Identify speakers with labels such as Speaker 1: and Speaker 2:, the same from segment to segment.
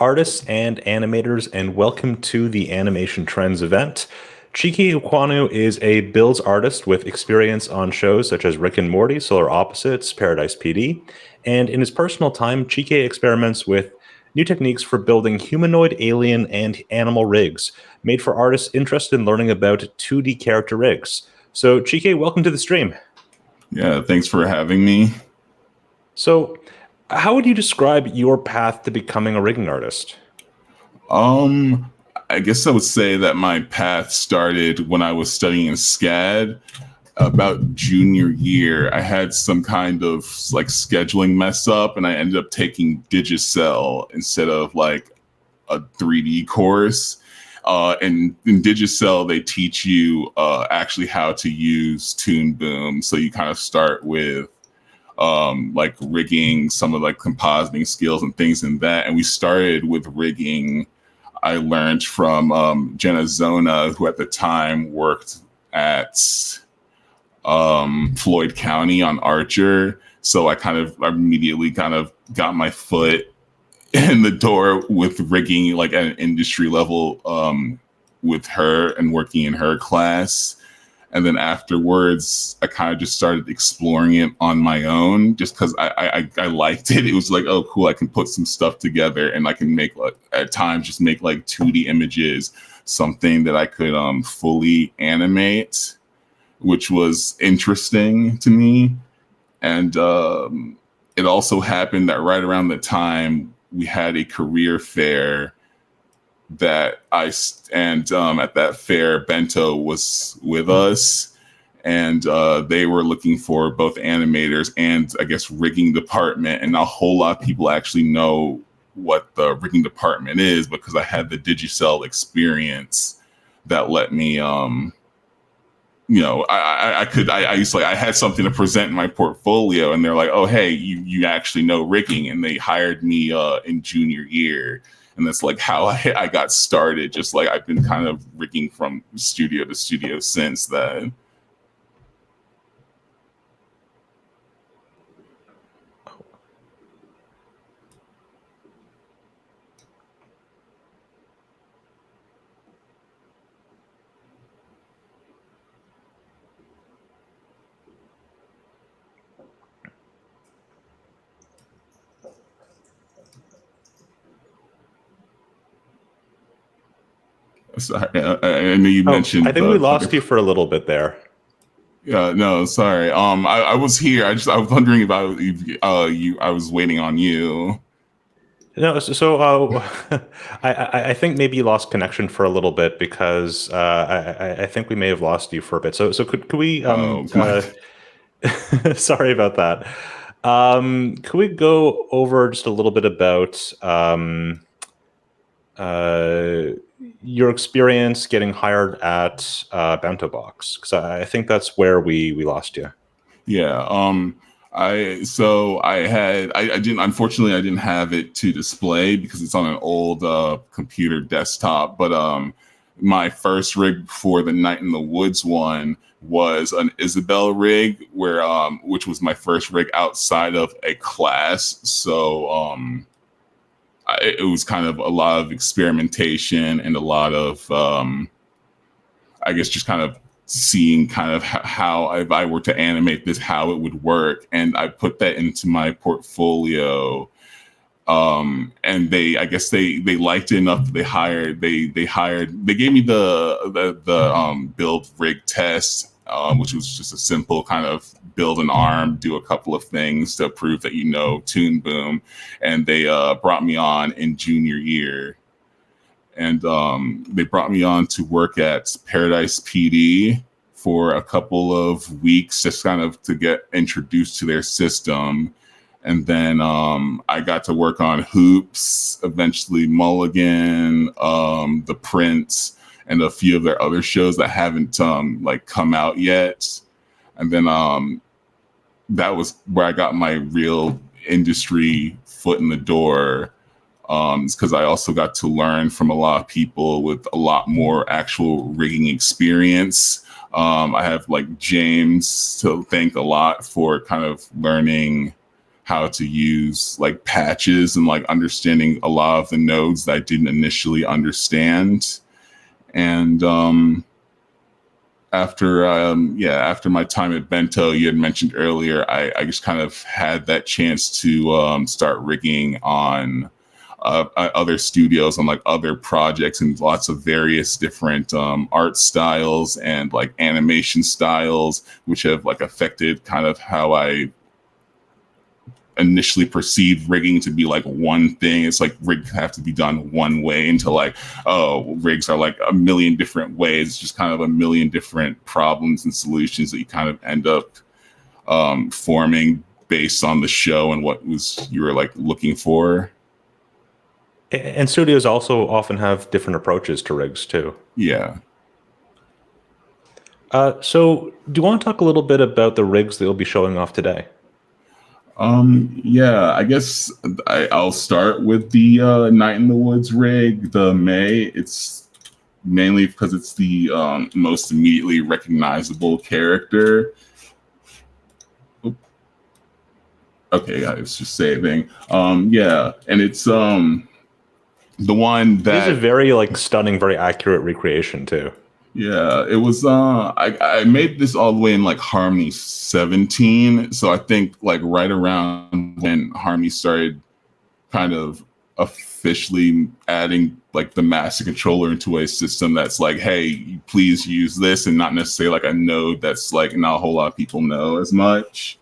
Speaker 1: artists and animators, and welcome to the Animation Trends event. Chike Ekwonu is a builds artist with experience on shows such as Rick and Morty, Solar Opposites, Paradise PD, and in his personal time, Chike experiments with new techniques for building humanoid, alien, and animal rigs, made for artists interested in learning about 2D character rigs. So, Chike, welcome to the stream.
Speaker 2: Yeah, thanks for having me.
Speaker 1: So, how would you describe your path to becoming a rigging artist?
Speaker 2: I guess I would say that my path started when I was studying in SCAD. About junior year, I had some kind of like scheduling mess up, and I ended up taking Digicel instead of like a 3D course. And in Digicel, they teach you actually how to use Toon Boom. So you kind of start with like rigging, some of like compositing skills and things in that. And we started with rigging. I learned from Jenna Zona, who at the time worked at Floyd County on Archer. So I immediately got my foot in the door with rigging, like at an industry level, with her and working in her class. And then afterwards, I kind of just started exploring it on my own, just because I liked it. It was like, oh, cool, I can put some stuff together, and I can make, like, at times, just make like 2D images, something that I could fully animate, which was interesting to me. And it also happened that right around the time we had a career fair that at that fair, Bento was with us, and they were looking for both animators and, I guess, rigging department. And not a whole lot of people actually know what the rigging department is, because I had the Digicel experience that let me, I had something to present in my portfolio, and they're like, oh, hey, you actually know rigging. And they hired me in junior year. And that's like how I got started. Just like I've been kind of rigging from studio to studio since then. Sorry, I know you mentioned.
Speaker 1: I think we lost you for a little bit there.
Speaker 2: Yeah, no, sorry. I was here. I was wondering about you. I was waiting on you.
Speaker 1: No, I think maybe you lost connection for a little bit, because I think we may have lost you for a bit. So could we? Sorry about that. Could we go over just a little bit about your experience getting hired at Bento Box? Because I think that's where we lost you.
Speaker 2: Yeah. Unfortunately I didn't have it to display because it's on an old computer desktop. But my first rig for the Night in the Woods one was an Isabel rig, which was my first rig outside of a class. So it was kind of a lot of experimentation and a lot of, I guess, just kind of seeing kind of how, if I were to animate this, how it would work. And I put that into my portfolio. And they liked it enough that they gave me the build rig test, which was just a simple kind of build an arm, do a couple of things to prove that Toon Boom. And they brought me on in junior year. And they brought me on to work at Paradise PD for a couple of weeks, just kind of to get introduced to their system. And then I got to work on Hoops, eventually Mulligan, The Prince, and a few of their other shows that haven't come out yet. And then that was where I got my real industry foot in the door. Because I also got to learn from a lot of people with a lot more actual rigging experience. I have like James to thank a lot for kind of learning how to use like patches and like understanding a lot of the nodes that I didn't initially understand. And after my time at Bento, you had mentioned earlier, I just kind of had that chance to start rigging on other studios, on like other projects, and lots of various different art styles and like animation styles, which have like affected kind of how I initially perceived rigging to be like one thing. It's like rigs have to be done one way, into like, oh, rigs are like a million different ways. It's just kind of a million different problems and solutions that you kind of end up forming based on the show and what was you were like looking for.
Speaker 1: And studios also often have different approaches to rigs too.
Speaker 2: Yeah.
Speaker 1: So do you want to talk a little bit about the rigs that you'll be showing off today?
Speaker 2: Yeah, I guess I'll start with the Night in the Woods rig, the May. It's mainly because it's the most immediately recognizable character. Oop. Okay, I was just saving. Yeah, and it's the one that
Speaker 1: It is a very like stunning, very accurate recreation too.
Speaker 2: Yeah, it was I made this all the way in like Harmony 17. So I think like right around when Harmony started kind of officially adding like the master controller into a system that's like, hey, please use this, and not necessarily like a node that's like not a whole lot of people know as much.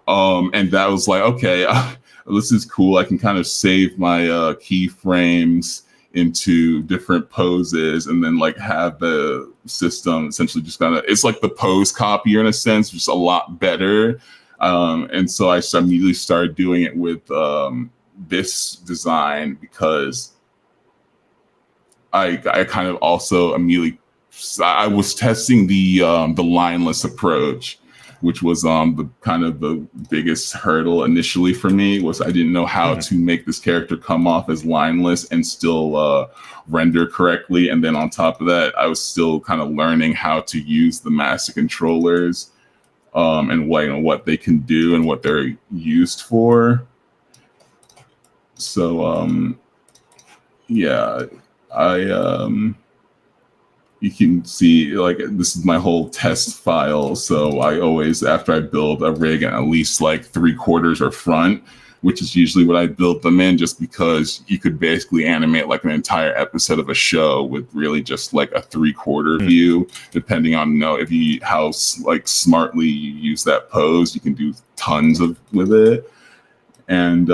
Speaker 2: And that was like, okay, this is cool. I can kind of save my keyframes into different poses, and then like have the system essentially just kind of, it's like the pose copier in a sense, just a lot better. And so I immediately started doing it with this design, because I kind of also immediately, I was testing the lineless approach, which was the kind of the biggest hurdle initially for me. Was I didn't know how to make this character come off as lineless and still render correctly. And then on top of that, I was still kind of learning how to use the master controllers and what they can do and what they're used for. So yeah, you can see like this is my whole test file. So I always, after I build a rig, and at least like 3/4 or front, which is usually what I build them in, just because you could basically animate like an entire episode of a show with really just like a 3/4 view, depending on if you how like smartly you use that pose. You can do tons with it. And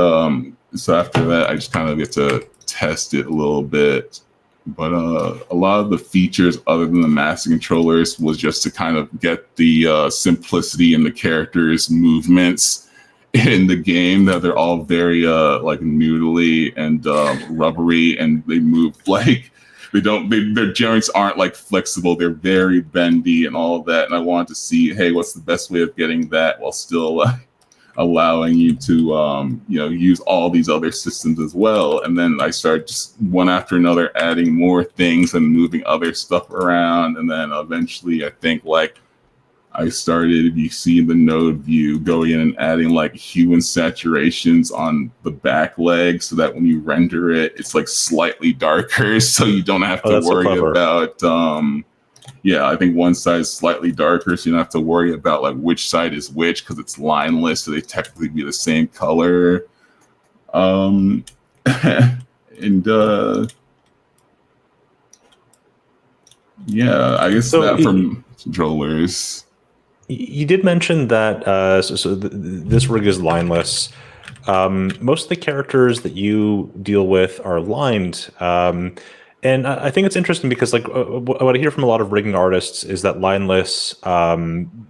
Speaker 2: so after that, I just kind of get to test it a little bit. But a lot of the features other than the master controllers was just to kind of get the simplicity in the characters' movements in the game, that they're all very like noodly and rubbery, and they move like their joints aren't like flexible. They're very bendy and all of that. And I wanted to see, hey, what's the best way of getting that while still allowing you to use all these other systems as well. And then I started just one after another adding more things and moving other stuff around. And then eventually I think like I started, if you see the node view, going in and adding like hue and saturations on the back leg, so that when you render it, it's like slightly darker, so you don't have to worry about I think one side is slightly darker, so you don't have to worry about like which side is which, because it's lineless, so they technically be the same color. And I guess that from controllers.
Speaker 1: You did mention that this rig is lineless. Most of the characters that you deal with are lined. And I think it's interesting because, like, what I hear from a lot of rigging artists is that lineless,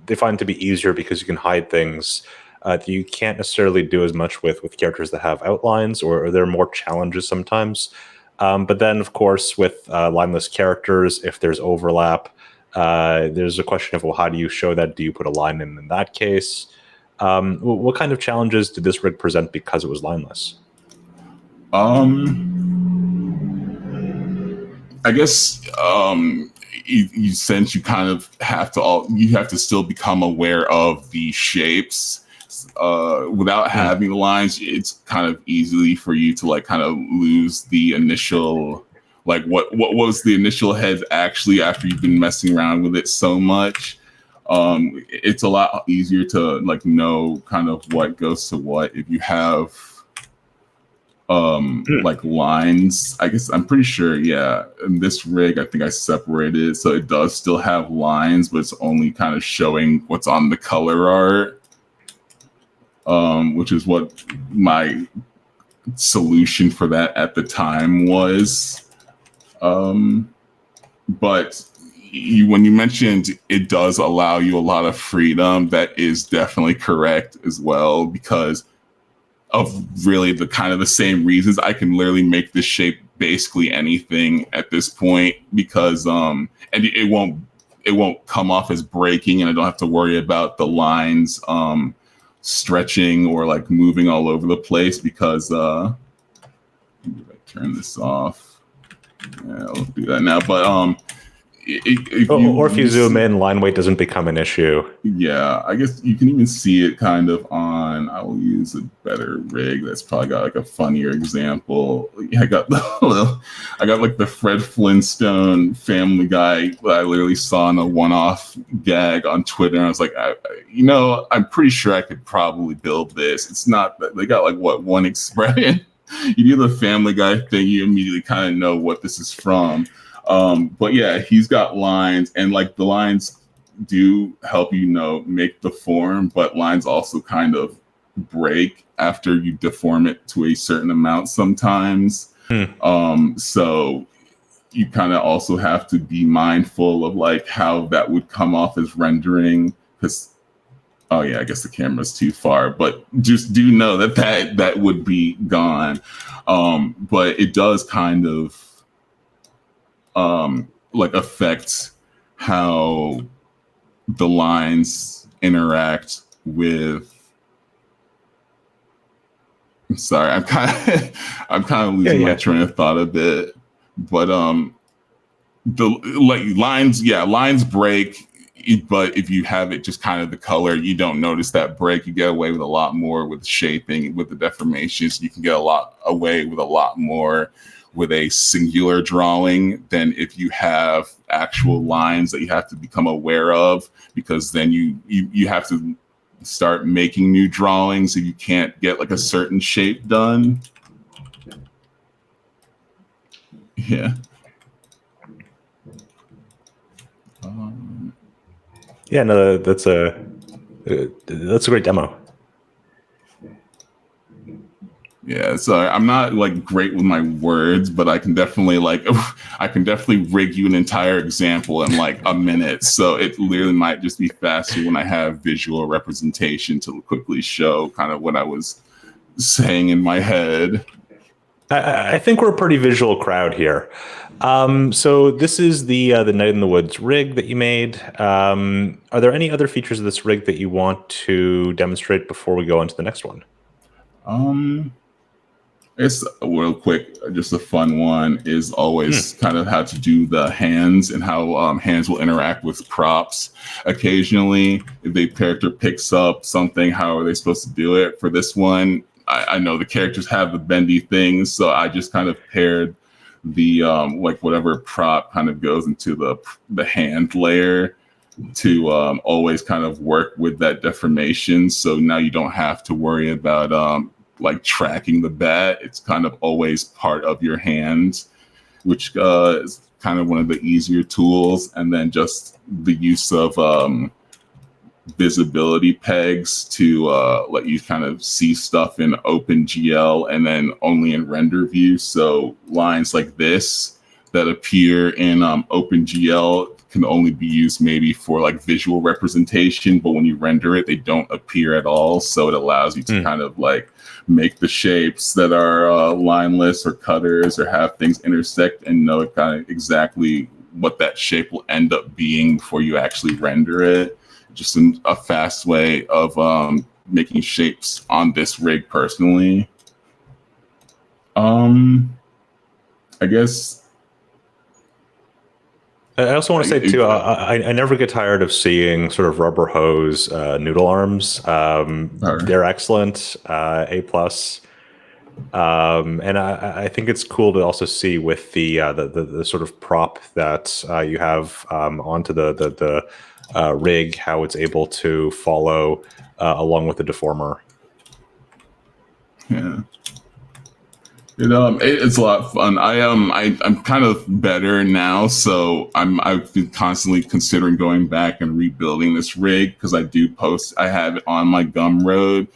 Speaker 1: they find it to be easier because you can hide things that you can't necessarily do as much with characters that have outlines, or there are more challenges sometimes. But then, of course, with lineless characters, if there's overlap, there's a question of, well, how do you show that? Do you put a line in that case? What kind of challenges did this rig present because it was lineless?
Speaker 2: I guess since you kind of have to still become aware of the shapes Without having the lines, it's kind of easily for you to like kind of lose the initial, like what was the initial head actually after you've been messing around with it so much. It's a lot easier to like know kind of what goes to what if you have like lines. I guess I'm pretty sure, yeah. In this rig, I think I separated it so it does still have lines, but it's only kind of showing what's on the color art, which is what my solution for that at the time was. But when you mentioned it does allow you a lot of freedom, that is definitely correct as well, because of really the kind of the same reasons. I can literally make this shape basically anything at this point, because and it won't come off as breaking, and I don't have to worry about the lines stretching or like moving all over the place, because let me turn this off. Yeah, I'll do that now. But
Speaker 1: if you zoom in, line weight doesn't become an issue.
Speaker 2: Yeah, I guess you can even see it kind of on. I will use a better rig that's probably got like a funnier example. I got like the Fred Flintstone Family Guy that I literally saw in a one-off gag on Twitter, and I was like, I'm pretty sure I could probably build this. It's not that they got like one expression. You do the Family Guy thing, you immediately kind of know what this is from. But yeah, he's got lines, and like the lines do help make the form, but lines also kind of break after you deform it to a certain amount sometimes. So you kind of also have to be mindful of like how that would come off as rendering, because oh yeah, I guess the camera's too far, but just do know that would be gone. But it does kind of like affect how the lines interact with. I'm sorry, I'm kind of losing my train of thought a bit, but the like lines break. But if you have it just kind of the color, you don't notice that break. You get away with a lot more with shaping, with the deformations. You can get away with a lot more with a singular drawing than if you have actual lines that you have to become aware of, because then you have to start making new drawings if you can't get like a certain shape done. Yeah.
Speaker 1: Yeah, no, that's a great demo.
Speaker 2: Yeah, so I'm not like great with my words, but I can definitely rig you an entire example in like a minute. So it literally might just be faster when I have visual representation to quickly show kind of what I was saying in my head.
Speaker 1: I think we're a pretty visual crowd here. So this is the Night in the Woods rig that you made. Are there any other features of this rig that you want to demonstrate before we go on to the next one?
Speaker 2: It's real quick, just a fun one is always kind of how to do the hands and how hands will interact with props. Occasionally, if the character picks up something, how are they supposed to do it? For this one, I know the characters have the bendy things, so I just kind of paired the like whatever prop kind of goes into the hand layer to always kind of work with that deformation. So now you don't have to worry about like tracking the bat. It's kind of always part of your hand, which is kind of one of the easier tools. And then just the use of visibility pegs to let you kind of see stuff in OpenGL and then only in render view. So lines like this that appear in OpenGL can only be used maybe for like visual representation, but when you render it, they don't appear at all. So it allows you to kind of like make the shapes that are lineless or cutters or have things intersect and know kind of exactly what that shape will end up being before you actually render it. Just a fast way of making shapes on this rig personally. I guess
Speaker 1: I also want to say too, I never get tired of seeing sort of rubber hose noodle arms. They're excellent, A plus. And I think it's cool to also see with the sort of prop that you have onto the rig, how it's able to follow along with the deformer.
Speaker 2: Yeah. It's a lot of fun. I'm kind of better now, so I've been constantly considering going back and rebuilding this rig because I have it on my Gumroad.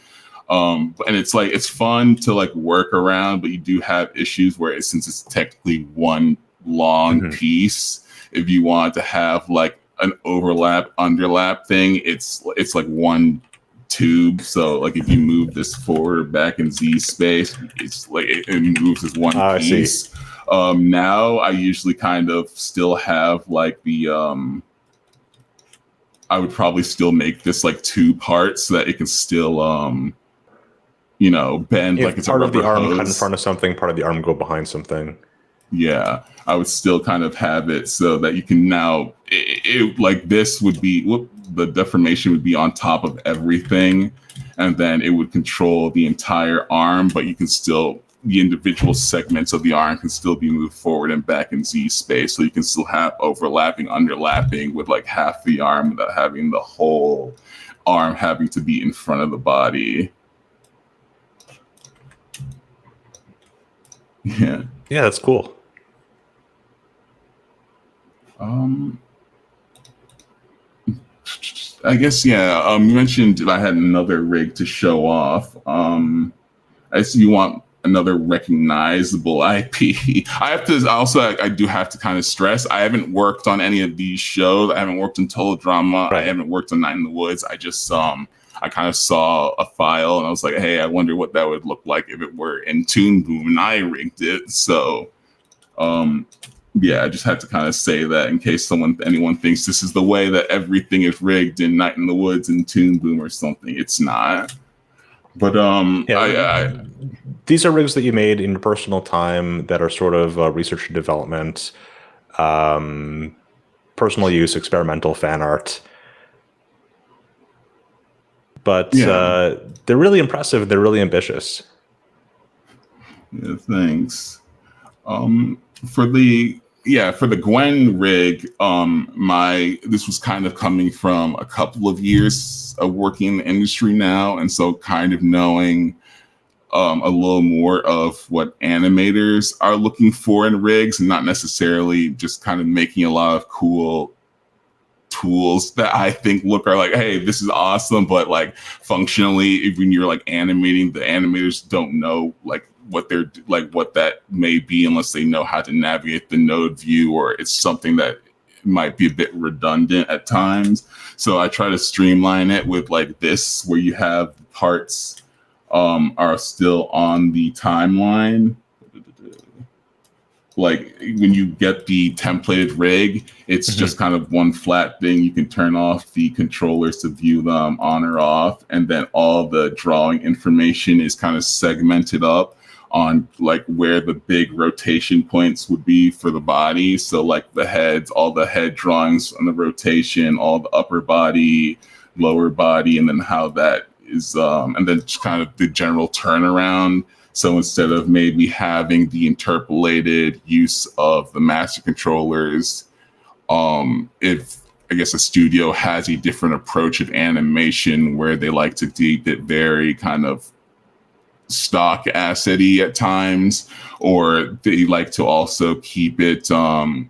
Speaker 2: And it's like it's fun to like work around, but you do have issues where since it's technically one long piece, if you want to have like an overlap underlap thing, it's like one tube. So like if you move this forward or back in Z space, it's like it moves as one piece. Now I usually kind of still have like the I would probably still make this like two parts so that it can still bend
Speaker 1: If
Speaker 2: like it's
Speaker 1: part
Speaker 2: a
Speaker 1: of the
Speaker 2: rubber
Speaker 1: arm
Speaker 2: hose.
Speaker 1: cut in front of something, part of the arm go behind something.
Speaker 2: Yeah, I would still kind of have it so that you can now like this would be the deformation would be on top of everything, and then it would control the entire arm, but you can still the individual segments of the arm can still be moved forward and back in Z space, so you can still have overlapping, underlapping with like half the arm without having the whole arm having to be in front of the body. Yeah.
Speaker 1: Yeah, that's cool.
Speaker 2: I guess, yeah. You mentioned I had another rig to show off. I see you want another recognizable IP. I do have to kind of stress, I haven't worked on any of these shows. I haven't worked on Teledrama.
Speaker 1: Right.
Speaker 2: I haven't worked on Night in the Woods. I just I kind of saw a file and I was like, hey, I wonder what that would look like if it were in Toon Boom, and I rigged it. So, yeah, I just had to kind of say that in case anyone thinks this is the way that everything is rigged in Night in the Woods and Toon Boom or something. It's not. But
Speaker 1: these are rigs that you made in your personal time that are sort of research and development, personal use, experimental fan art. But they're really impressive. They're really ambitious.
Speaker 2: Yeah, thanks. For the Gwen rig, this was kind of coming from a couple of years of working in the industry now, and so kind of knowing a little more of what animators are looking for in rigs, and not necessarily just kind of making a lot of cool tools that I think are like, hey, this is awesome, but like functionally, when you're like animating, the animators don't know like what that may be unless they know how to navigate the node view, or it's something that might be a bit redundant at times. So I try to streamline it with like this, where you have parts are still on the timeline. Like when you get the templated rig, it's just kind of one flat thing. You can turn off the controllers to view them on or off. And then all the drawing information is kind of segmented up on like where the big rotation points would be for the body. So like the heads, all the head drawings on the rotation, all the upper body, lower body, and then how that is, and then just kind of the general turnaround. So instead of maybe having the interpolated use of the master controllers, if I guess a studio has a different approach of animation where they like to keep it very kind of stock asset-y at times, or they like to also keep it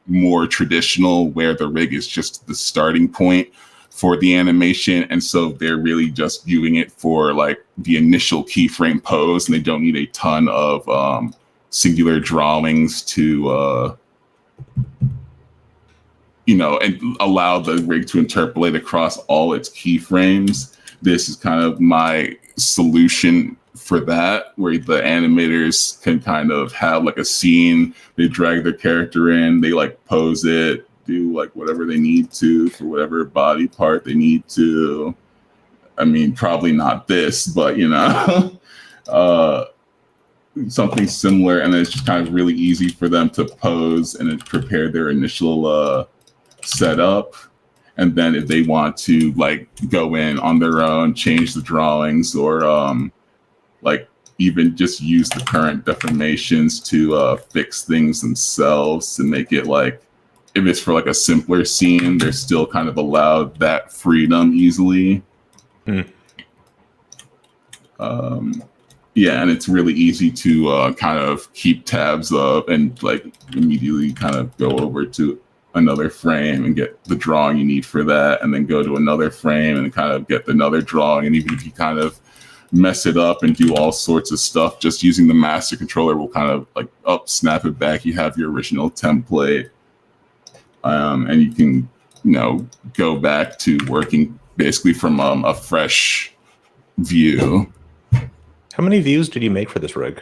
Speaker 2: more traditional where the rig is just the starting point for the animation, and so they're really just viewing it for like the initial keyframe pose, and they don't need a ton of singular drawings to and allow the rig to interpolate across all its keyframes. This is kind of my solution for that, where the animators can kind of have like a scene, they drag their character in, they like pose it, do like whatever they need to for whatever body part they need to. I mean, probably not this, but something similar, and then it's just kind of really easy for them to pose and prepare their initial set up. And then if they want to like go in on their own, change the drawings, or like even just use the current deformations to fix things themselves to make it like, if it's for like a simpler scene, they're still kind of allowed that freedom easily. Yeah, and it's really easy to kind of keep tabs of and like immediately kind of go over to another frame and get the drawing you need for that, and then go to another frame and kind of get another drawing. And even if you kind of mess it up and do all sorts of stuff, just using the master controller will kind of like snap it back. You have your original template, and you can, go back to working basically from a fresh view.
Speaker 1: How many views did you make for this rig?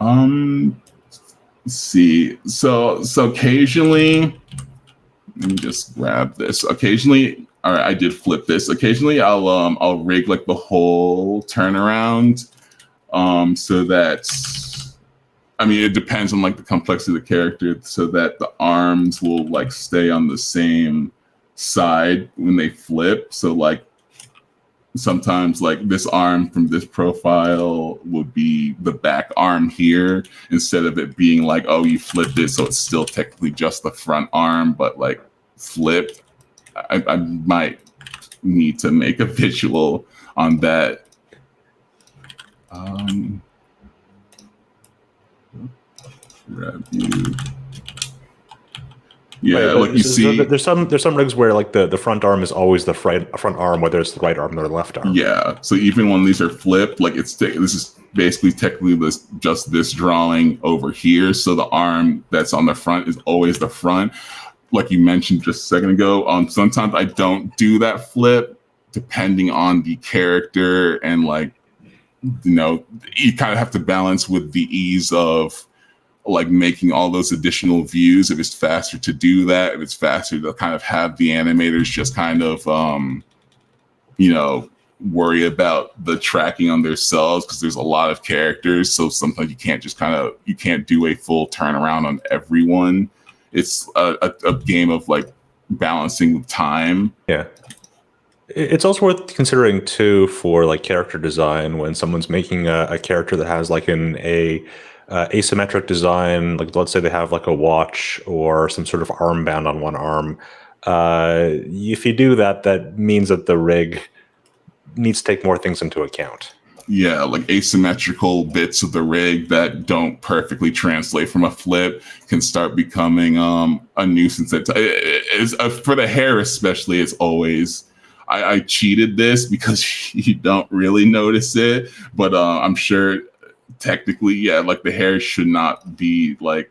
Speaker 2: Let's see. So occasionally, let me just grab this. Occasionally, all right, I did flip this. Occasionally, I'll rig like the whole turnaround, so that, I mean, it depends on like the complexity of the character, so that the arms will like stay on the same side when they flip. So like, sometimes like this arm from this profile would be the back arm here, instead of it being like, oh, you flipped it, so it's still technically just the front arm, but like flipped. I might need to make a visual on that. Grab you. Yeah,
Speaker 1: right,
Speaker 2: like you see,
Speaker 1: there's some rigs where like the front arm is always the front arm, whether it's the right arm or the left arm.
Speaker 2: Yeah, so even when these are flipped, like this is basically technically just this drawing over here. So the arm that's on the front is always the front. Like you mentioned just a second ago, sometimes I don't do that flip depending on the character, and like, you kind of have to balance with the ease of like making all those additional views. If it's faster to do that, if it's faster to kind of have the animators just kind of worry about the tracking on themselves, because there's a lot of characters, so sometimes you can't do a full turnaround on everyone. It's a game of like balancing with time.
Speaker 1: Yeah, it's also worth considering too for like character design when someone's making a character that has like asymmetric design. Like let's say they have like a watch or some sort of armband on one arm. If you do that, that means that the rig needs to take more things into account.
Speaker 2: Yeah, like asymmetrical bits of the rig that don't perfectly translate from a flip can start becoming a nuisance. For the hair especially, it's always, I cheated this because you don't really notice it, but I'm sure technically, yeah, like the hair should not be like,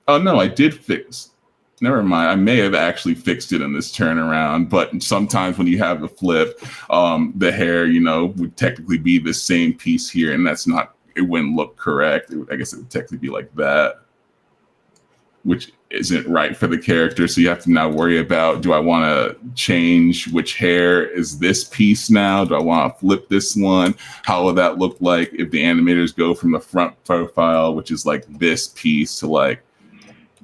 Speaker 2: oh no, I did fix. Never mind. I may have actually fixed it in this turnaround, but sometimes when you have the flip, the hair, would technically be the same piece here, and that's not, it wouldn't look correct. I guess it would technically be like that, which isn't right for the character. So you have to now worry about, do I want to change which hair is this piece now? Do I want to flip this one? How will that look like if the animators go from the front profile, which is like this piece, to like,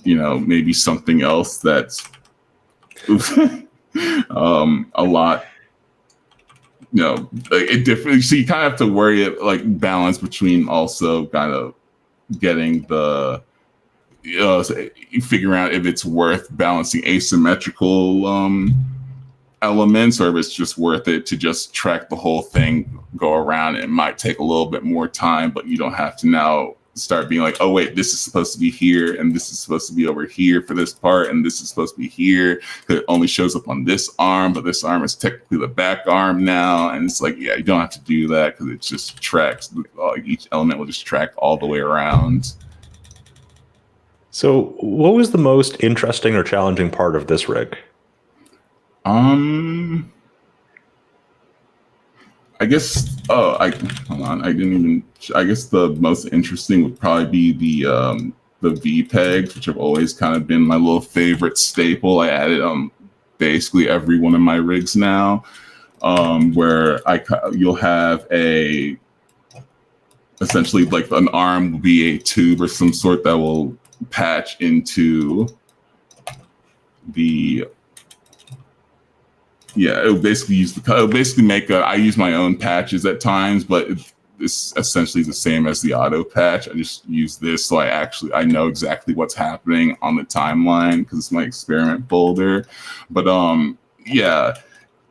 Speaker 2: maybe something else that's a lot, it different. So you kind of have to worry like balance between also kind of getting the, figuring out if it's worth balancing asymmetrical elements, or if it's just worth it to just track the whole thing, go around. It might take a little bit more time, but you don't have to now start being like, oh wait, this is supposed to be here, and this is supposed to be over here for this part, and this is supposed to be here. It only shows up on this arm, but this arm is technically the back arm now. And it's like, yeah, you don't have to do that, because it just tracks, each element will just track all the way around.
Speaker 1: So what was the most interesting or challenging part of this rig?
Speaker 2: I guess, hold on. I guess the most interesting would probably be the V pegs, which have always kind of been my little favorite staple. I added basically every one of my rigs now, where you'll have essentially like an arm will be a tube or some sort that will patch into the it would basically make I use my own patches at times, but it's essentially the same as the auto patch. I just use this so I know exactly what's happening on the timeline because it's my experiment folder. But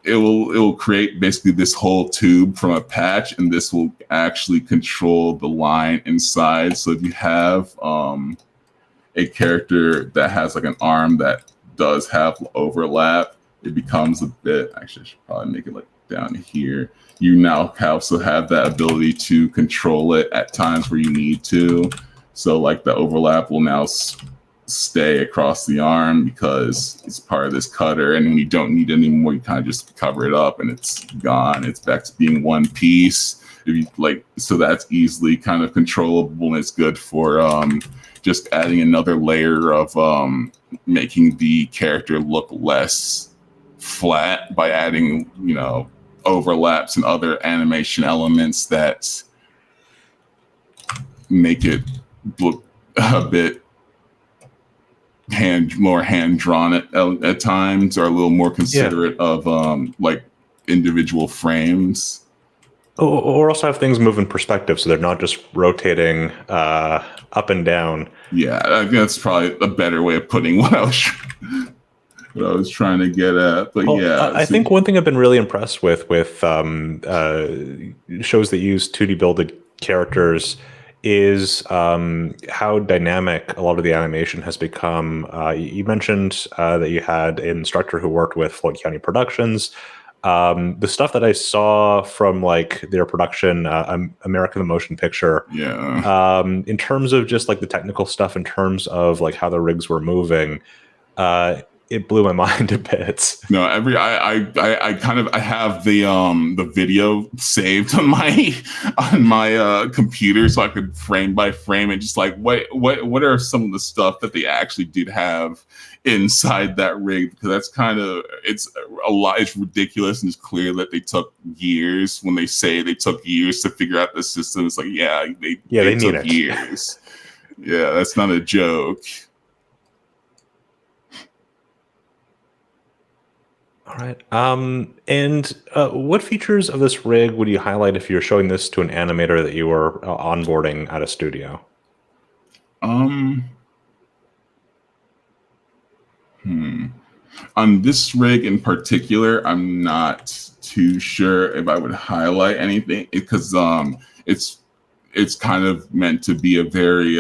Speaker 2: it will create basically this whole tube from a patch, and this will actually control the line inside. So if you have a character that has like an arm that does have overlap, it becomes a bit, actually I should probably make it like down here. You now also have that ability to control it at times where you need to. So like the overlap will now stay across the arm because it's part of this cutter, and when you don't need it anymore, you kind of just cover it up and it's gone. It's back to being one piece. If you so that's easily kind of controllable, and it's good for just adding another layer of making the character look less flat by adding, overlaps and other animation elements that make it look a bit more hand drawn at times, or a little more considerate of individual frames.
Speaker 1: Or also have things move in perspective, so they're not just rotating up and down. Yeah,
Speaker 2: I think that's probably a better way of putting what I was trying to get at. But
Speaker 1: I think one thing I've been really impressed with shows that use 2D builded characters is how dynamic a lot of the animation has become. You mentioned that you had an instructor who worked with Floyd County Productions. The stuff that I saw from their production, American the Motion Picture, in terms of just the technical stuff, in terms of how the rigs were moving, it blew my mind a bit.
Speaker 2: No, I have the video saved on my computer, so I could frame by frame and just what are some of the stuff that they actually did have inside that rig, because that's it's a lot. It's ridiculous, and it's clear that they took years. When they say they took years to figure out the system, it's they took years. Yeah, that's not a joke.
Speaker 1: All right. And what features of this rig would you highlight if you're showing this to an animator that you were onboarding at a studio?
Speaker 2: On this rig in particular, I'm not too sure if I would highlight anything, because it's kind of meant to be a very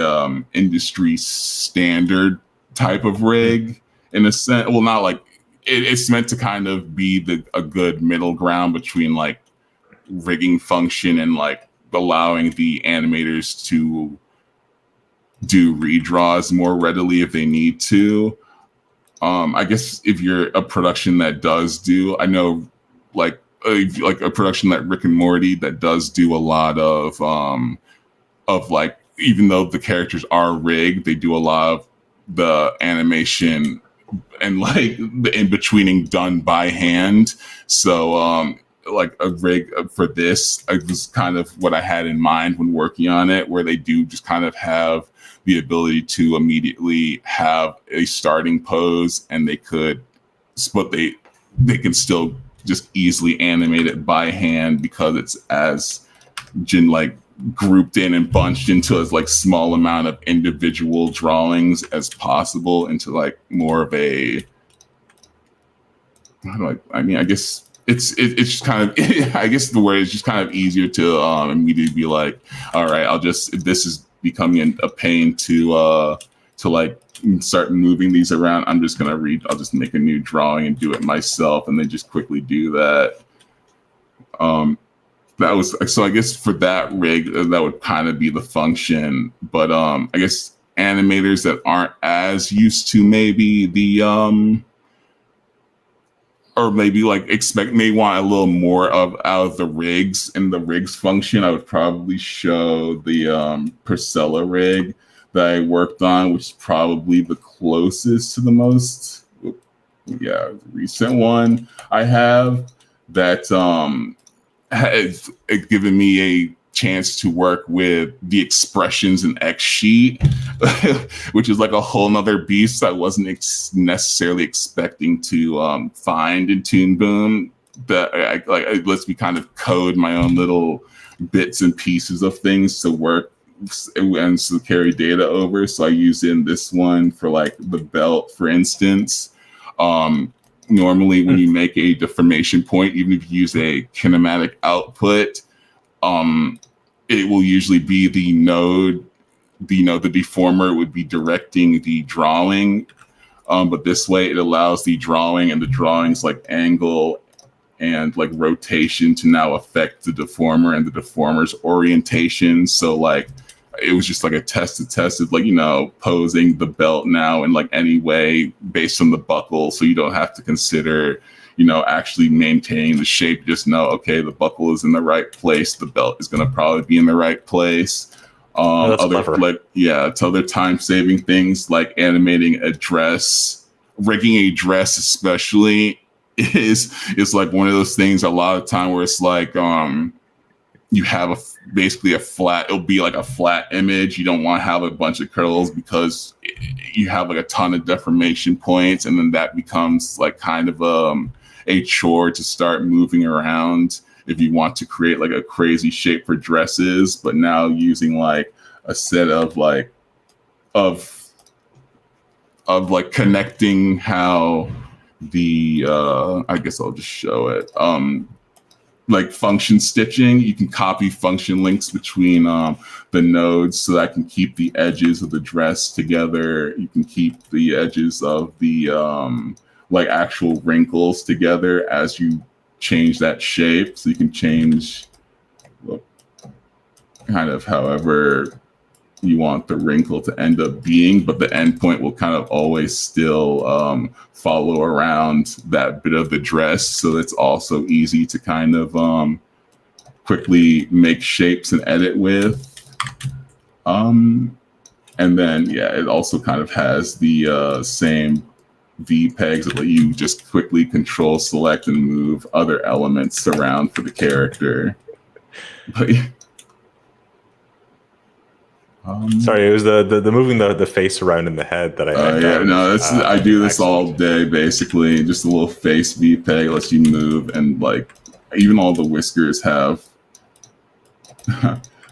Speaker 2: industry standard type of rig in a sense. Well, not it's meant to kind of be a good middle ground between rigging function and allowing the animators to do redraws more readily if they need to. I guess if you're a production that does do, I know a production like Rick and Morty that does do a lot of even though the characters are rigged, they do a lot of the animation and the in-betweening done by hand. So a rig for this was kind of what I had in mind when working on it, where they do just kind of have the ability to immediately have a starting pose, and they can still just easily animate it by hand, because it's as grouped in and bunched into as small amount of individual drawings as possible into more of a, I guess it's just kind of I guess the word is just kind of easier to immediately be all right, if this is becoming a pain to start moving these around, I'll just make a new drawing and do it myself, and then just quickly do that. So I guess for that rig, that would kind of be the function. But I guess animators that aren't as used to maybe or maybe may want a little more out of the rigs and the rigs function, I would probably show the Priscilla rig that I worked on, which is probably the closest to the most recent one I have, that has given me a chance to work with the expressions in X Sheet. which is like a whole nother beast I wasn't necessarily expecting to find in Toon Boom. That it lets me kind of code my own little bits and pieces of things to work and to carry data over. So I use in this one for like the belt, for instance. Normally when you make a deformation point, even if you use a kinematic output, it will usually be the node, the deformer would be directing the drawing. But this way it allows the drawing and the drawing's like angle and like rotation to now affect the deformer and the deformer's orientation. So like it was just like a test of like, posing the belt now in like any way based on the buckle. So you don't have to consider, actually maintaining the shape. Just know, okay, the buckle is in the right place. The belt is going to probably be in the right place.
Speaker 1: That's clever.
Speaker 2: It's other time saving things like animating a dress, rigging a dress, especially is like one of those things a lot of time where it's like, you have basically a flat, it'll be like a flat image. You don't want to have a bunch of curls because you have like a ton of deformation points. And then that becomes like kind of a chore to start moving around if you want to create like a crazy shape for dresses. But now using like a set of like, of like connecting how the, I guess I'll just show it. Like function stitching, you can copy function links between the nodes so that I can keep the edges of the dress together. You can keep the edges of the like actual wrinkles together as you change that shape. So you can change kind of however you want the wrinkle to end up being, but the endpoint will kind of always still follow around that bit of the dress. So it's also easy to kind of quickly make shapes and edit with. And then, it also kind of has the same V pegs that let you just quickly control, select, and move other elements around for the character. But
Speaker 1: sorry, it was the moving the face around in the head that I
Speaker 2: I do this all day basically. Just a little face VPEG lets you move, and like even all the whiskers have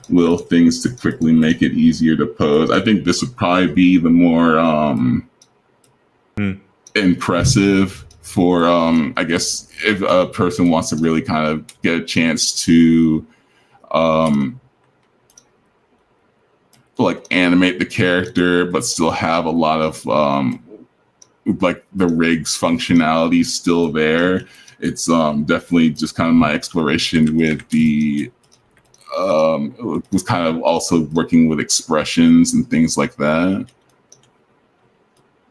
Speaker 2: little things to quickly make it easier to pose. I think this would probably be the more impressive for I guess if a person wants to really kind of get a chance to like animate the character but still have a lot of like the rigs functionality still there. It's definitely just kind of my exploration with the was kind of also working with expressions and things like that.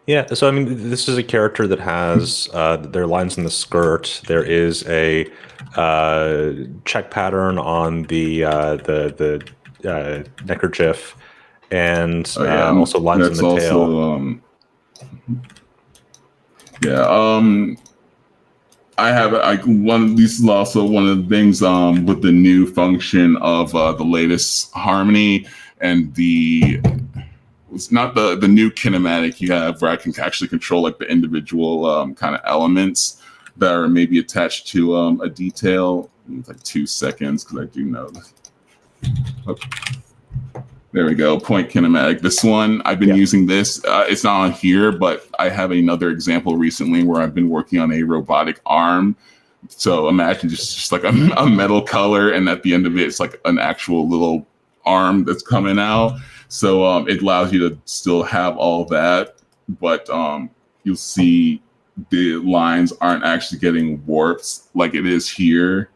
Speaker 1: Yeah, so I mean, this is a character that has there are lines in the skirt. There is a check pattern on the neckerchief, and also lines in the tail.
Speaker 2: I have this is also one of the things with the new function of the latest Harmony and it's not the new kinematic you have where I can actually control like the individual kind of elements that are maybe attached to a detail. It's like 2 seconds because I do know this. Okay. There we go. Point kinematic. This one, I've been using this. It's not on here, but I have another example recently where I've been working on a robotic arm. So imagine just like a metal color, and at the end of it, it's like an actual little arm that's coming out. So it allows you to still have all that, but you'll see the lines aren't actually getting warped like it is here.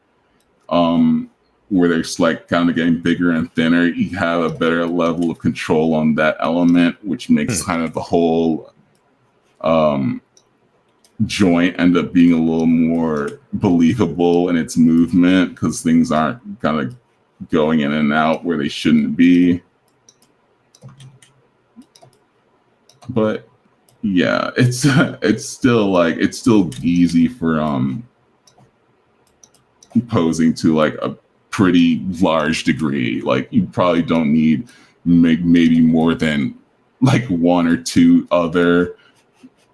Speaker 2: Where they're like kind of getting bigger and thinner, you have a better level of control on that element, which makes kind of the whole joint end up being a little more believable in its movement because things aren't kind of going in and out where they shouldn't be. But yeah, it's still easy for posing to like a pretty large degree. Like you probably don't need maybe more than like one or two other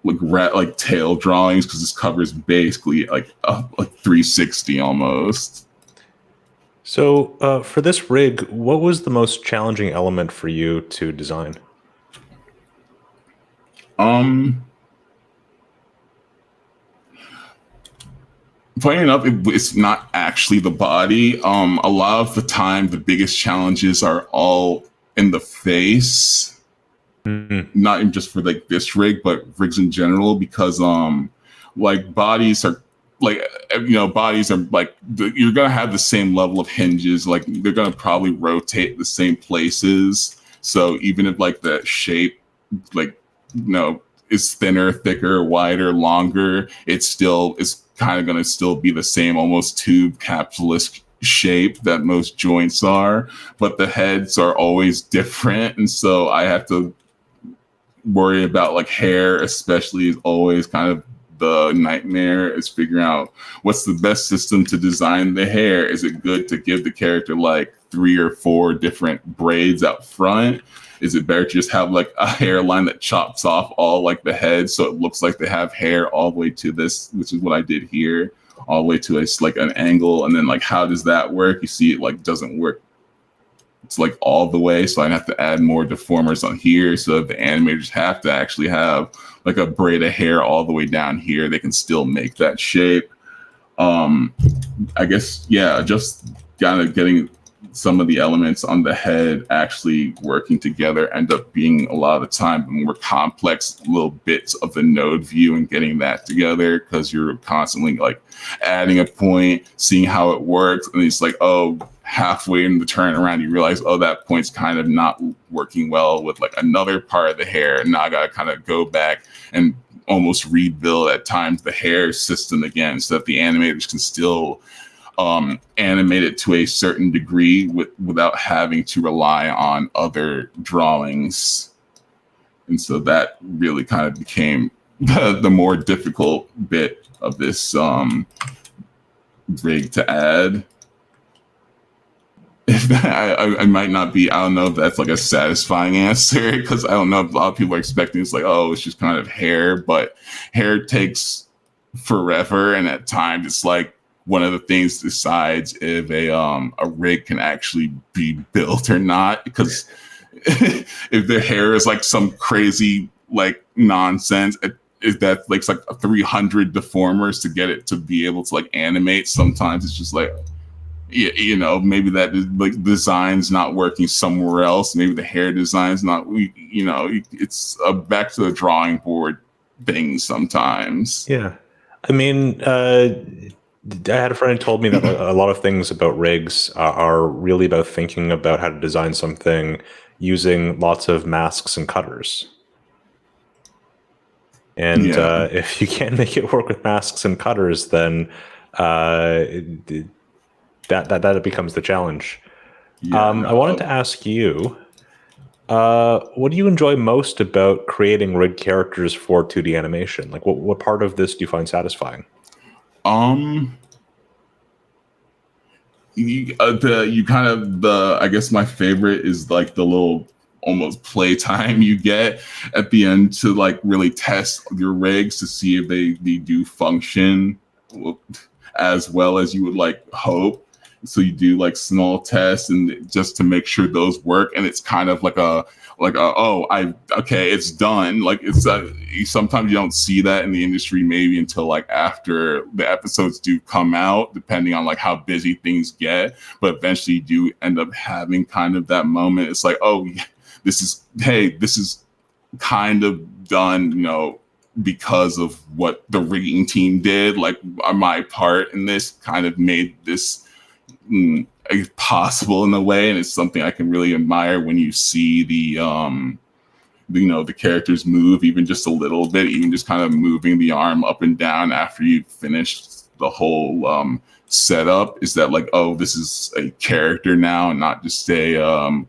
Speaker 2: like tail drawings, because this cover is basically like 360 almost.
Speaker 1: So, for this rig, what was the most challenging element for you to design?
Speaker 2: Funny enough, it's not actually the body. A lot of the time, the biggest challenges are all in the face.
Speaker 1: Mm-hmm.
Speaker 2: Not even just for like this rig, but rigs in general, because like bodies are like bodies are like you're gonna have the same level of hinges. Like they're gonna probably rotate the same places. So even if like the shape like is thinner, thicker, wider, longer, it's still is kind of going to still be the same almost tube capsulous shape that most joints are, but the heads are always different, and so I have to worry about like hair especially is always kind of the nightmare, is figuring out what's the best system to design the hair. Is it good to give the character like 3 or 4 different braids out front? Is it better to just have like a hairline that chops off all like the head so it looks like they have hair all the way to this, which is what I did here, all the way to a, like an angle? And then like how does that work? You see it like doesn't work. It's like all the way, so I have to add more deformers on here, so if the animators have to actually have like a braid of hair all the way down here, they can still make that shape. I guess, yeah, just kind of getting some of the elements on the head actually working together end up being a lot of the time more complex little bits of the node view, and getting that together, because you're constantly like adding a point, seeing how it works, and it's like, oh, halfway in the turnaround you realize, oh, that point's kind of not working well with like another part of the hair, and now I gotta kind of go back and almost rebuild at times the hair system again, so that the animators can still animate it to a certain degree without having to rely on other drawings. And so that really kind of became the more difficult bit of this rig to add. I might not be, I don't know if that's like a satisfying answer, because I don't know if a lot of people are expecting it's like, oh, it's just kind of hair, but hair takes forever, and at times it's like one of the things decides if a rig can actually be built or not, because if the hair is like some crazy like nonsense, is that like 300 deformers to get it to be able to like animate. Sometimes it's just like, maybe that like design's not working somewhere else. Maybe the hair design's not, it's a back to the drawing board thing sometimes.
Speaker 1: Yeah. I mean, I had a friend who told me that a lot of things about rigs are really about thinking about how to design something using lots of masks and cutters. And if you can't make it work with masks and cutters, then that becomes the challenge. I wanted to ask you, what do you enjoy most about creating rig characters for 2D animation? Like, what part of this do you find satisfying?
Speaker 2: I guess my favorite is like the little almost playtime you get at the end to like really test your rigs to see if they do function as well as you would like hope. So you do like small tests and just to make sure those work, and it's kind of like it's done. Like it's sometimes you don't see that in the industry maybe until like after the episodes do come out, depending on like how busy things get. But eventually you do end up having kind of that moment. It's like, oh, this is kind of done, because of what the rigging team did. Like my part in this kind of made this possible in a way, and it's something I can really admire when you see the characters move even just a little bit, even just kind of moving the arm up and down after you've finished the whole setup. Is that like, oh, this is a character now, not just a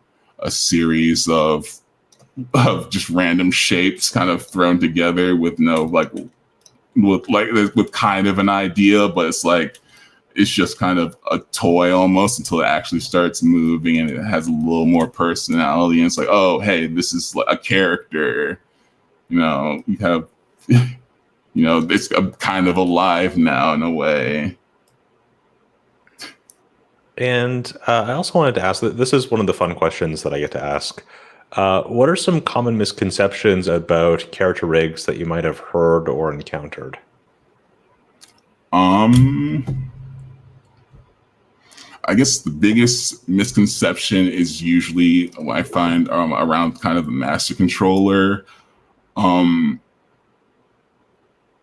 Speaker 2: series of just random shapes kind of thrown together with no with kind of an idea, but it's like it's just kind of a toy almost until it actually starts moving and it has a little more personality. And it's like, oh, hey, this is like a character. You have, it's kind of alive now in a way.
Speaker 1: And I also wanted to ask that this is one of the fun questions that I get to ask. What are some common misconceptions about character rigs that you might have heard or encountered?
Speaker 2: I guess the biggest misconception is usually what I find around kind of the master controller. And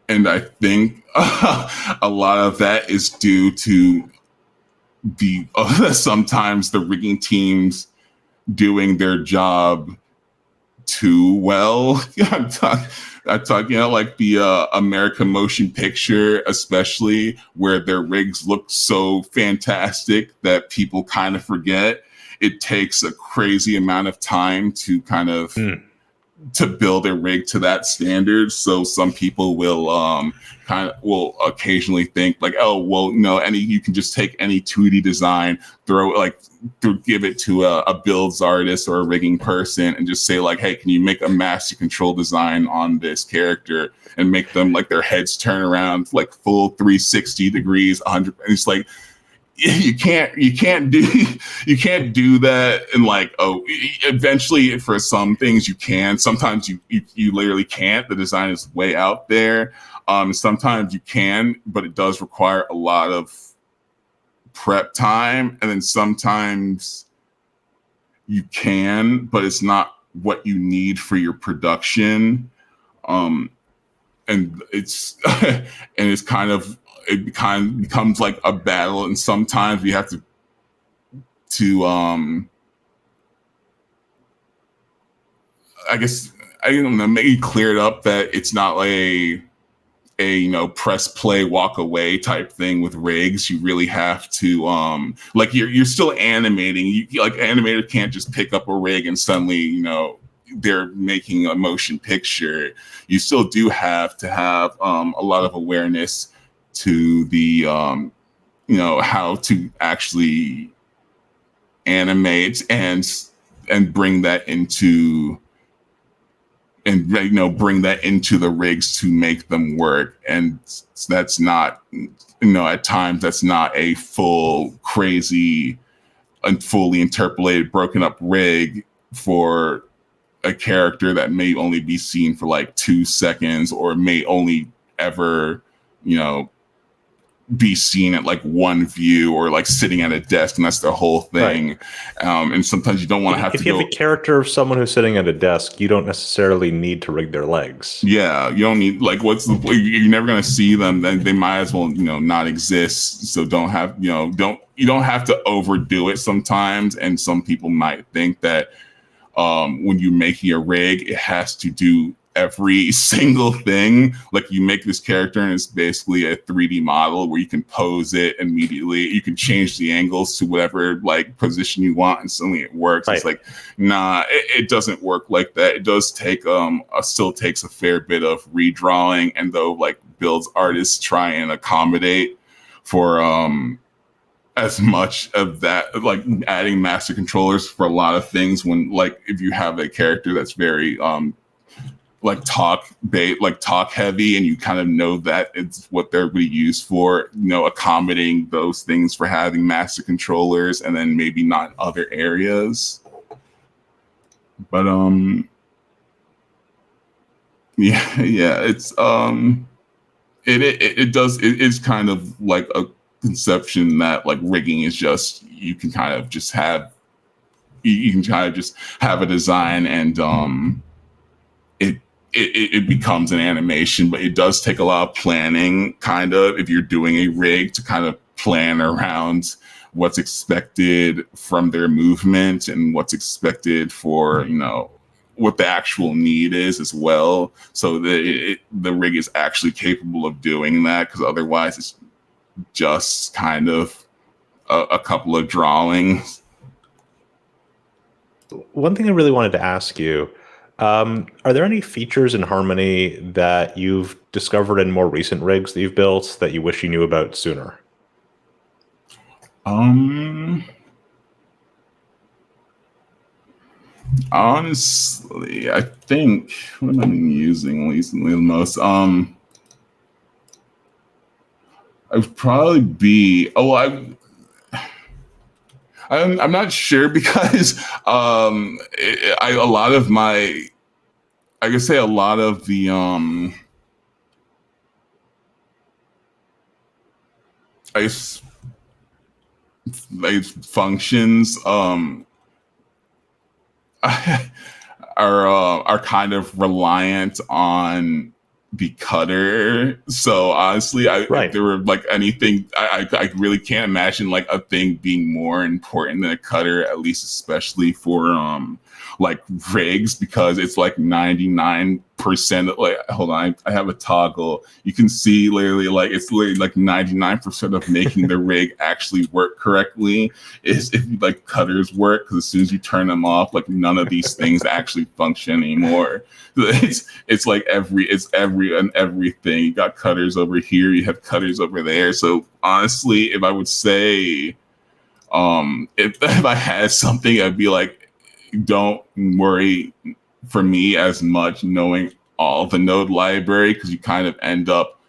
Speaker 2: I think a lot of that is due to the sometimes the rigging teams doing their job too well. I talk, like the American Motion Picture, especially where their rigs look so fantastic that people kind of forget. It takes a crazy amount of time to kind of to build a rig to that standard. So some people will will occasionally think like, oh, well, you can just take any 2D design, give it to a builds artist or a rigging person and just say like, hey, can you make a master control design on this character and make them like their heads turn around like full 360 degrees, 100. And it's like, you can't do that. And like, oh, eventually for some things you can. Sometimes you literally can't. The design is way out there. Sometimes you can, but it does require a lot of prep time. And then sometimes you can, but it's not what you need for your production. And it's and it's it becomes like a battle, and sometimes we have to I guess I don't know, maybe clear it up that it's not like a press play walk away type thing with rigs. You really have to like you're still animating. Like animator can't just pick up a rig and suddenly they're making a motion picture. You still do have to have a lot of awareness to the how to actually animate and bring that into bring that into the rigs to make them work. And that's not at times that's not a full crazy and fully interpolated broken up rig for a character that may only be seen for like 2 seconds or may only ever be seen at like one view or like sitting at a desk, and that's the whole thing. Right. And sometimes you don't want to have
Speaker 1: if you have a character of someone who's sitting at a desk, you don't necessarily need to rig their legs.
Speaker 2: Yeah, you don't need like you're never going to see them. Then they might as well not exist. So you don't have to overdo it sometimes. And some people might think that when you're making a rig, it has to do every single thing. Like you make this character and it's basically a 3D model where you can pose it immediately. You can change the angles to whatever like position you want and suddenly it works. Right. It's like, nah, it doesn't work like that. It does take still takes a fair bit of redrawing, and though like builds artists try and accommodate for as much of that, like adding master controllers for a lot of things, when like if you have a character that's very talk heavy, and you kind of know that it's what they're really used for, accommodating those things for having master controllers and then maybe not other areas. But it's it is kind of like a conception that like rigging is just you can kind of just have a design and it becomes an animation, but it does take a lot of planning, kind of, if you're doing a rig, to kind of plan around what's expected from their movement and what's expected for, what the actual need is as well. So the rig is actually capable of doing that, because otherwise it's just kind of a couple of drawings.
Speaker 1: One thing I really wanted to ask you, are there any features in Harmony that you've discovered in more recent rigs that you've built that you wish you knew about sooner?
Speaker 2: Um, Honestly, I think what am I using recently the most? I would probably be. I'm not sure because a lot of my I could say a lot of the I guess like functions are kind of reliant on the cutter. So honestly, if
Speaker 1: Right.
Speaker 2: there were like anything, I really can't imagine like a thing being more important than a cutter, at least especially for like rigs, because it's like 99% of, like, hold on, I have a toggle. You can see literally like it's literally like 99% of making the rig actually work correctly is if like cutters work, because as soon as you turn them off, like none of these things actually function anymore. It's like everything. You got cutters over here, you have cutters over there. So honestly, if I would say if I had something, I'd be like, don't worry for me as much knowing all the node library, because you kind of end up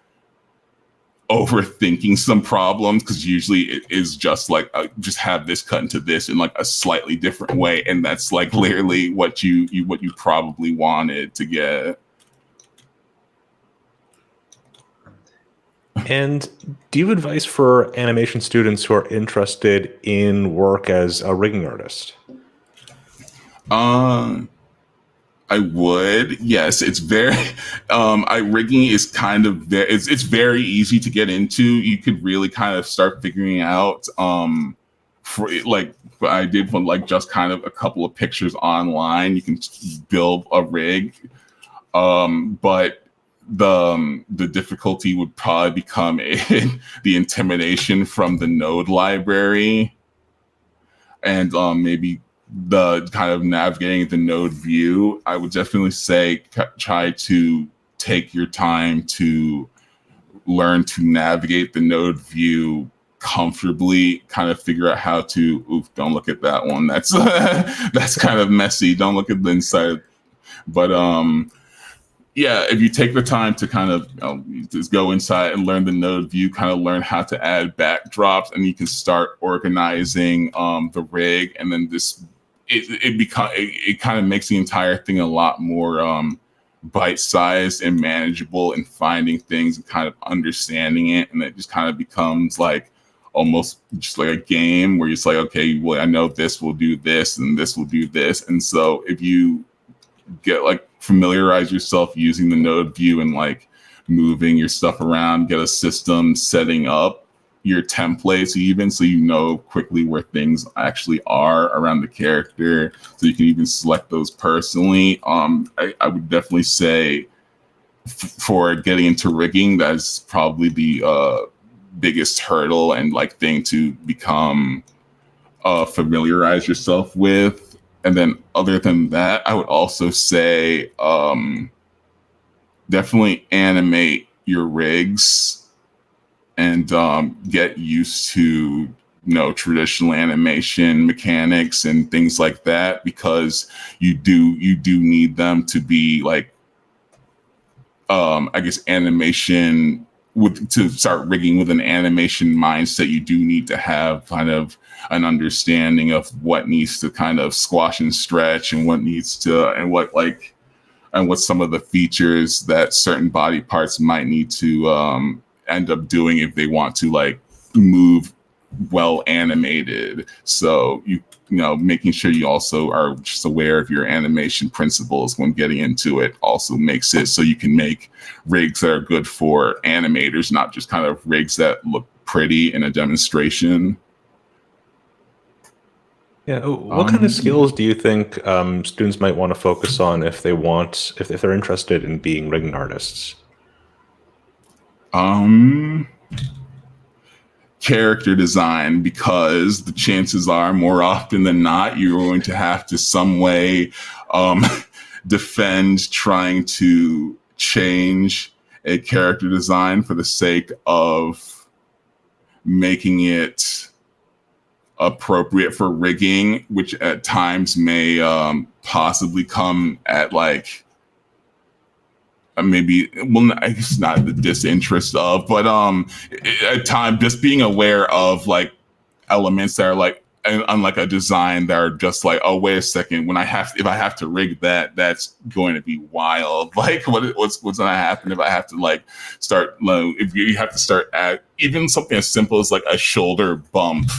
Speaker 2: overthinking some problems, because usually it is just like just have this cut into this in like a slightly different way, and that's like literally what you probably wanted to get.
Speaker 1: And do you have advice for animation students who are interested in work as a rigging artist?
Speaker 2: um I would. Yes, it's very I rigging is kind of it's very easy to get into. You could really kind of start figuring out for like I did from like just kind of a couple of pictures online. You can build a rig. But the difficulty would probably become the intimidation from the node library, and maybe the kind of navigating the node view. I would definitely say try to take your time to learn to navigate the node view comfortably, kind of figure out how to oof, don't look at that one, that's that's kind of messy, don't look at the inside. But yeah, if you take the time to kind of just go inside and learn the node view, kind of learn how to add backdrops, and you can start organizing the rig, and then this it kind of makes the entire thing a lot more bite-sized and manageable, and finding things and kind of understanding it, and it just kind of becomes like almost just like a game where it's like, okay, well, I know this will do this and this will do this, and so if you get like familiarize yourself using the node view and like moving your stuff around, get a system setting up your templates even, so you know quickly where things actually are around the character, so you can even select those personally. I would definitely say for getting into rigging, that's probably the biggest hurdle and like thing to become familiarize yourself with. And then other than that, I would also say definitely animate your rigs, and get used to traditional animation mechanics and things like that, because you do need them to be like I guess animation with to start rigging with an animation mindset. You do need to have kind of an understanding of what needs to kind of squash and stretch, and what needs to and what some of the features that certain body parts might need to end up doing if they want to like move well animated. So making sure you also are just aware of your animation principles when getting into it also makes it so you can make rigs that are good for animators, not just kind of rigs that look pretty in a demonstration.
Speaker 1: Yeah. What kind of skills do you think students might want to focus on if they're interested in being rigging artists?
Speaker 2: um Character design, because the chances are more often than not you're going to have to some way um, defend trying to change a character design for the sake of making it appropriate for rigging, which at times may possibly come at like maybe, well, I guess not the disinterest of, but at times just being aware of like elements that are like unlike a design that are just like, oh, wait a second, if I have to rig that, that's going to be wild. Like what's going to happen if I have to like start, if you have to start at even something as simple as like a shoulder bump,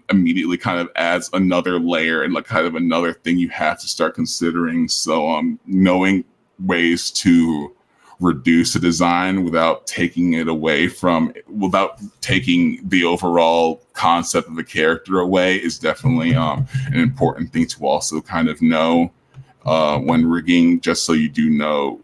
Speaker 2: immediately kind of adds another layer and like kind of another thing you have to start considering. So knowing ways to reduce a design without taking the overall concept of the character away is definitely an important thing to also kind of know when rigging, just so you do know,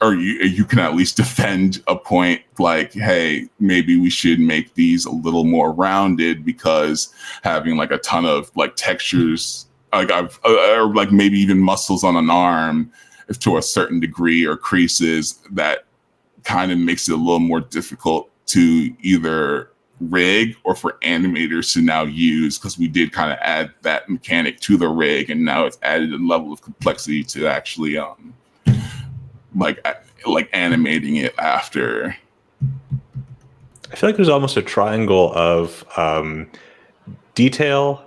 Speaker 2: or you can at least defend a point like, hey, maybe we should make these a little more rounded because having like a ton of like textures, like or like maybe even muscles on an arm to a certain degree or creases, that kind of makes it a little more difficult to either rig or for animators to now use, because we did kind of add that mechanic to the rig and now it's added a level of complexity to actually like animating it after.
Speaker 1: I feel like there's almost a triangle of detail,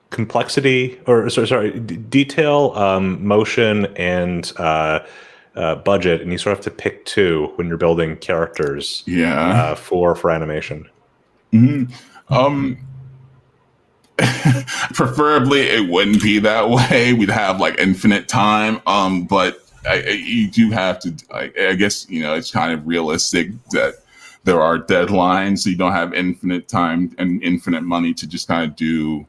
Speaker 1: complexity, or detail, motion, and budget, and you sort of have to pick two when you're building characters.
Speaker 2: Yeah.
Speaker 1: For animation.
Speaker 2: Mm-hmm. Preferably it wouldn't be that way. We'd have like infinite time. But you do have to. I guess it's kind of realistic that there are deadlines, so you don't have infinite time and infinite money to just kind of do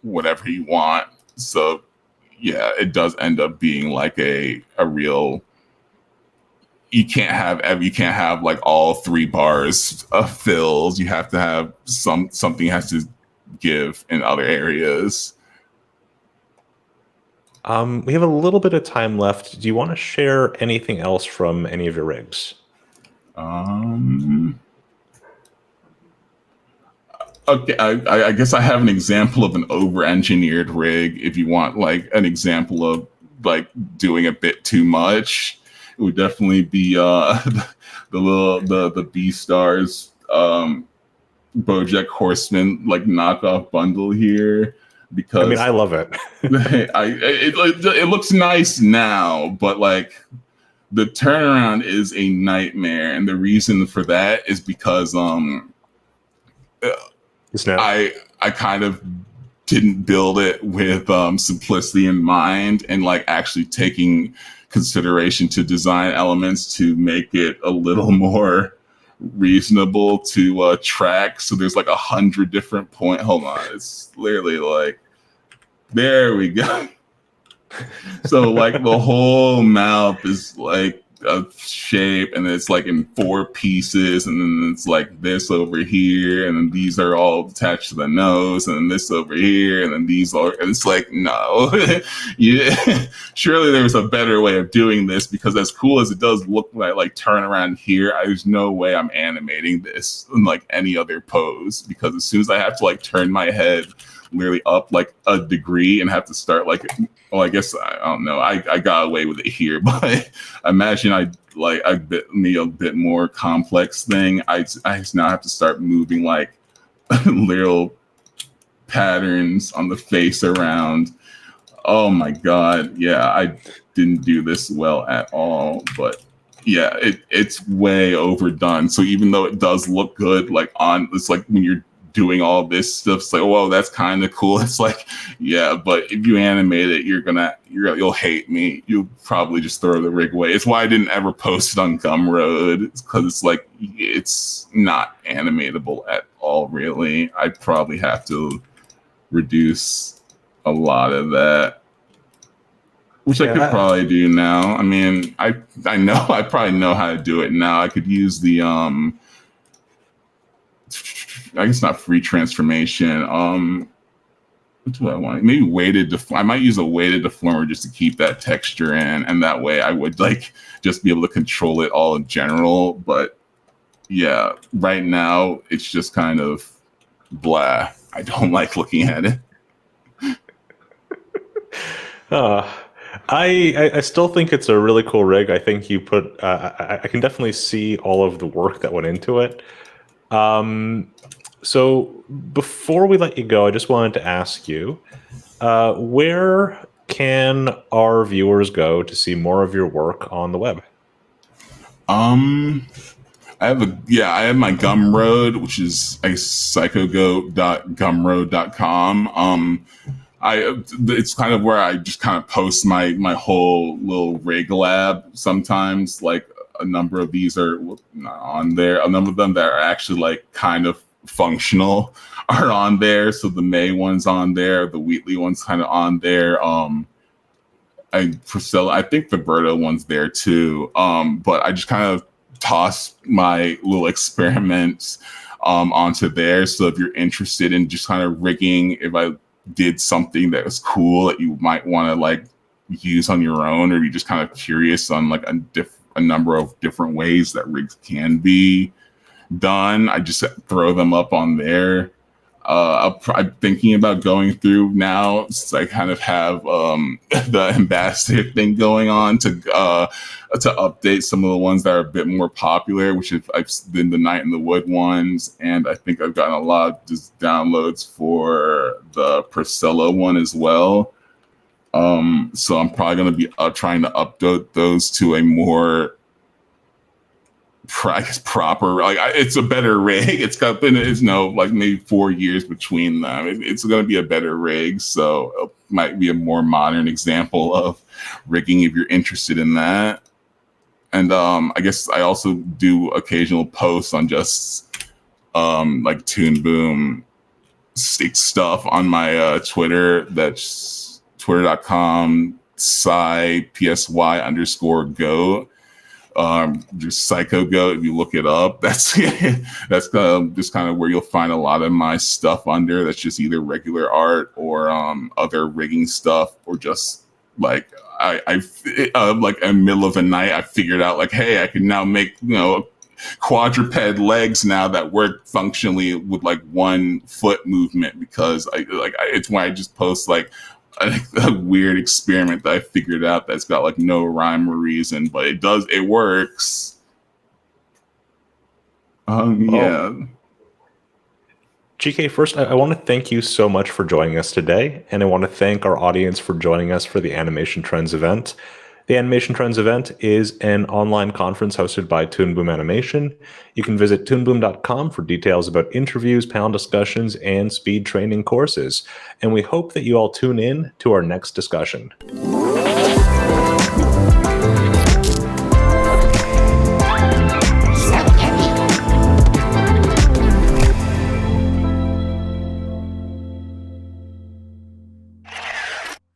Speaker 2: whatever you want. So yeah, it does end up being like a real. You can't have like all 3 bars of fills. You have to have something has to give in other areas.
Speaker 1: We have a little bit of time left. Do you want to share anything else from any of your rigs?
Speaker 2: Okay, I guess I have an example of an over-engineered rig. If you want like an example of like doing a bit too much, it would definitely be the B-Stars BoJack Horseman like knockoff bundle here, because
Speaker 1: I mean, I love it.
Speaker 2: it looks nice now, but like the turnaround is a nightmare, and the reason for that is because I kind of didn't build it with simplicity in mind, and like actually taking consideration to design elements to make it a little more reasonable to track. So there's like 100 different points. Hold on, it's literally like, there we go. So like the whole mouth is like a shape, and it's like in 4 pieces, and then it's like this over here, and then these are all attached to the nose, and then this over here, and then these are, and it's like, no. Yeah, surely there's a better way of doing this, because as cool as it does look like turn around here, there's no way I'm animating this in like any other pose, because as soon as I have to like turn my head literally up like a degree and have to start like, well, I guess I don't know. I got away with it here, but I imagine I need a bit more complex thing. I just now have to start moving like little patterns on the face around. Oh my god, yeah, I didn't do this well at all. But yeah, it's way overdone. So even though it does look good, like it's like when you're doing all this stuff, it's like, whoa, that's kind of cool. It's like, yeah, but if you animate it, you'll hate me. You'll probably just throw the rig away. It's why I didn't ever post it on Gumroad. It's because it's like, it's not animatable at all, really. I'd probably have to reduce a lot of that, which I could probably do now. I mean, I know I probably know how to do it now. I could use the I guess not free transformation. What do I want? Maybe weighted I might use a weighted deformer just to keep that texture in, and that way I would like just be able to control it all in general. But yeah, right now it's just kind of blah. I don't like looking at it.
Speaker 1: Uh, I still think it's a really cool rig. I think you put I can definitely see all of the work that went into it. So before we let you go, I just wanted to ask you, where can our viewers go to see more of your work on the web?
Speaker 2: Um, I have my Gumroad, which is psychogoat.gumroad.com. It's kind of where I just kind of post my whole little rig lab. Sometimes, like a number of these are not on there. A number of them that are actually like kind of functional are on there. So the May one's on there, the Wheatley one's kind of on there. Priscilla, I think the Berta one's there too. But I just kind of toss my little experiments onto there. So if you're interested in just kind of rigging, if I did something that was cool that you might want to like use on your own, or you're just kind of curious on like a number of different ways that rigs can be done, I just throw them up on there. I'm thinking about going through now, since I kind of have the ambassador thing going on, to update some of the ones that are a bit more popular, which I've been the Night in the Wood ones, and I think I've gotten a lot of just downloads for the Priscilla one as well. So I'm probably going to be trying to upload those to a more proper, like it's a better rig. It's like maybe 4 years between them. It's going to be a better rig, so it might be a more modern example of rigging if you're interested in that. And I guess I also do occasional posts on just like Toon Boom stuff on my Twitter. That's twitter.com psy_goat. Just Psycho Goat. If you look it up, that's just kind of where you'll find a lot of my stuff under. That's just either regular art or other rigging stuff, or just like I like in the middle of the night I figured out like, hey, I can now make quadruped legs now that work functionally with like 1 foot movement, because it's why I just post like a weird experiment that I figured out that's got like no rhyme or reason, but it works. Yeah.
Speaker 1: GK, first, I want to thank you so much for joining us today, and I want to thank our audience for joining us for the Animation Trends event. The Animation Trends event is an online conference hosted by Toon Boom Animation. You can visit toonboom.com for details about interviews, panel discussions, and speed training courses. And we hope that you all tune in to our next discussion.